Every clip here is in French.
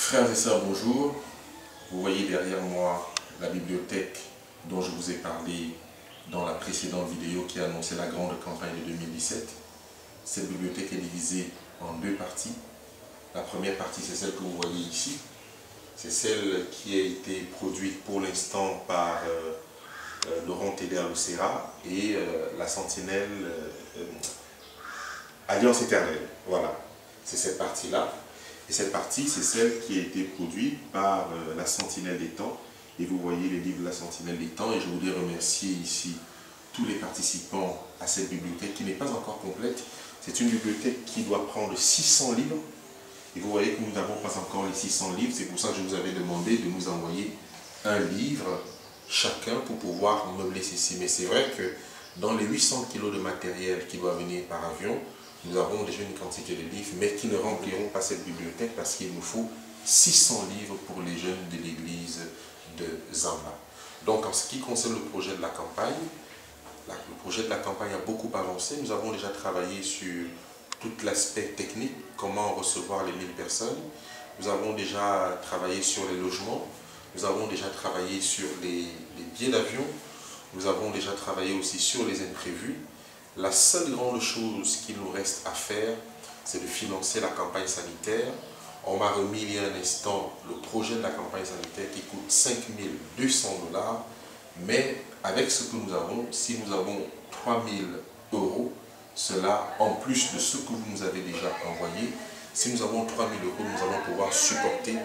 Frères et sœurs, bonjour. Vous voyez derrière moi la bibliothèque dont je vous ai parlé dans la précédente vidéo qui annonçait la grande campagne de 2017. Cette bibliothèque est divisée en deux parties. La première partie, c'est celle que vous voyez ici. C'est celle qui a été produite pour l'instant par Laurent Théder-Lucera et la sentinelle Alliance Éternelle. Voilà, c'est cette partie-là. Et cette partie, c'est celle qui a été produite par la Sentinelle des Temps. Et vous voyez les livres de la Sentinelle des Temps. Et je voudrais remercier ici tous les participants à cette bibliothèque qui n'est pas encore complète. C'est une bibliothèque qui doit prendre 600 livres. Et vous voyez que nous n'avons pas encore les 600 livres. C'est pour ça que je vous avais demandé de nous envoyer un livre chacun pour pouvoir meubler ceci. Mais c'est vrai que dans les 800 kilos de matériel qui doit venir par avion, nous avons déjà une quantité de livres, mais qui ne rempliront pas cette bibliothèque parce qu'il nous faut 600 livres pour les jeunes de l'église de Zamba. Donc en ce qui concerne le projet de la campagne, le projet de la campagne a beaucoup avancé. Nous avons déjà travaillé sur tout l'aspect technique, comment recevoir les 1000 personnes. Nous avons déjà travaillé sur les logements. Nous avons déjà travaillé sur les billets d'avion. Nous avons déjà travaillé aussi sur les imprévus. La seule grande chose qu'il nous reste à faire, c'est de financer la campagne sanitaire. On m'a remis il y a un instant le projet de la campagne sanitaire qui coûte 5 200 $. Mais avec ce que nous avons, si nous avons 3 000 €, cela en plus de ce que vous nous avez déjà envoyé, si nous avons 3 000 €, nous allons pouvoir supporter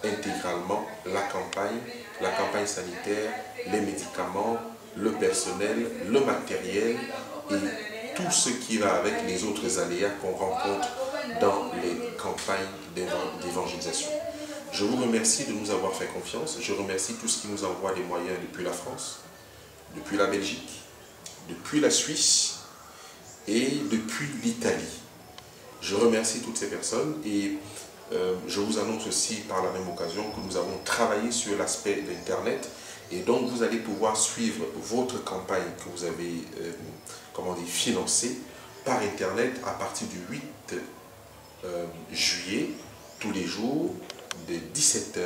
intégralement la campagne sanitaire, les médicaments, le personnel, le matériel et tout ce qui va avec les autres aléas qu'on rencontre dans les campagnes d'évangélisation. Je vous remercie de nous avoir fait confiance. Je remercie tous ceux qui nous envoient des moyens depuis la France, depuis la Belgique, depuis la Suisse et depuis l'Italie. Je remercie toutes ces personnes et je vous annonce aussi par la même occasion que nous avons travaillé sur l'aspect d'Internet et donc vous allez pouvoir suivre votre campagne que vous avez financée par Internet à partir du 8 juillet, tous les jours, de 17 h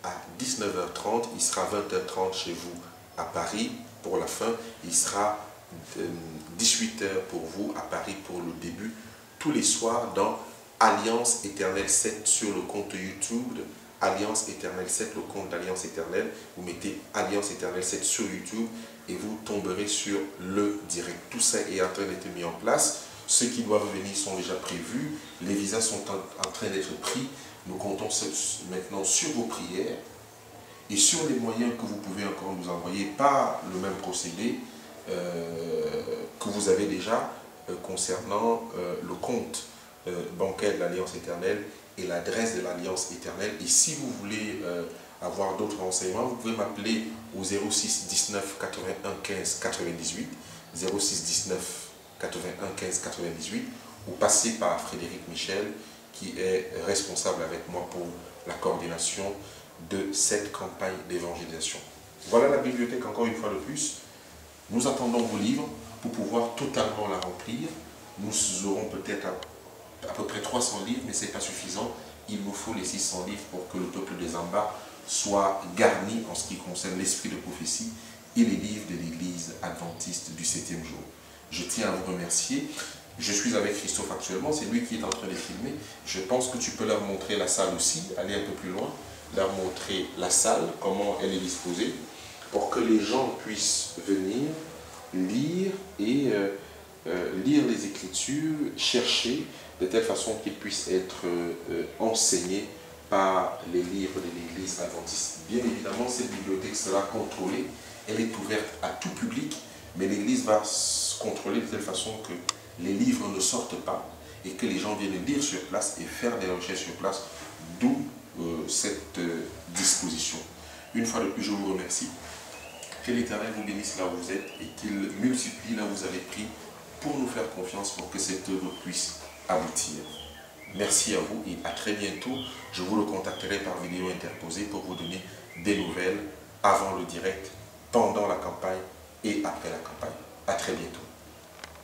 à 19 h 30. Il sera 20 h 30 chez vous à Paris pour la fin. Il sera 18 h pour vous à Paris pour le début, tous les soirs dans Alliance Éternelle 7 sur le compte YouTube de Alliance Éternelle 7, le compte d'Alliance Éternelle. Vous mettez Alliance Éternelle 7 sur YouTube et vous tomberez sur le direct. Tout ça est en train d'être mis en place. Ceux qui doivent venir sont déjà prévus. Les visas sont en train d'être pris. Nous comptons maintenant sur vos prières et sur les moyens que vous pouvez encore nous envoyer par le même procédé que vous avez déjà concernant le compte bancaire de l'Alliance Éternelle et l'adresse de l'Alliance Éternelle. Et si vous voulez avoir d'autres renseignements, vous pouvez m'appeler au 06 19 81 15 98, 06 19 81 15 98, ou passer par Frédéric Michel, qui est responsable avec moi pour la coordination de cette campagne d'évangélisation. Voilà la bibliothèque encore une fois de plus. Nous attendons vos livres pour pouvoir totalement la remplir. Nous aurons peut-être à peu près 300 livres, mais ce n'est pas suffisant. Il nous faut les 600 livres pour que le peuple des Zamba soit garni en ce qui concerne l'esprit de prophétie et les livres de l'église adventiste du 7e jour. Je tiens à vous remercier. Je suis avec Christophe actuellement, c'est lui qui est en train de filmer. Je pense que tu peux leur montrer la salle aussi, aller un peu plus loin, leur montrer la salle, comment elle est disposée, pour que les gens puissent venir lire et lire les Écritures, chercher de telle façon qu'ils puissent être enseignés par les livres de l'église adventiste. Bien évidemment, cette bibliothèque sera contrôlée, elle est ouverte à tout public, mais l'église va se contrôler de telle façon que les livres ne sortent pas et que les gens viennent lire sur place et faire des recherches sur place, d'où cette disposition. Une fois de plus, je vous remercie. Que l'Éternel vous bénisse là où vous êtes et qu'il multiplie là où vous avez pris pour nous faire confiance pour que cette œuvre puisse aboutir. Merci à vous et à très bientôt. Je vous le contacterai par vidéo interposée pour vous donner des nouvelles avant le direct, pendant la campagne et après la campagne. À très bientôt.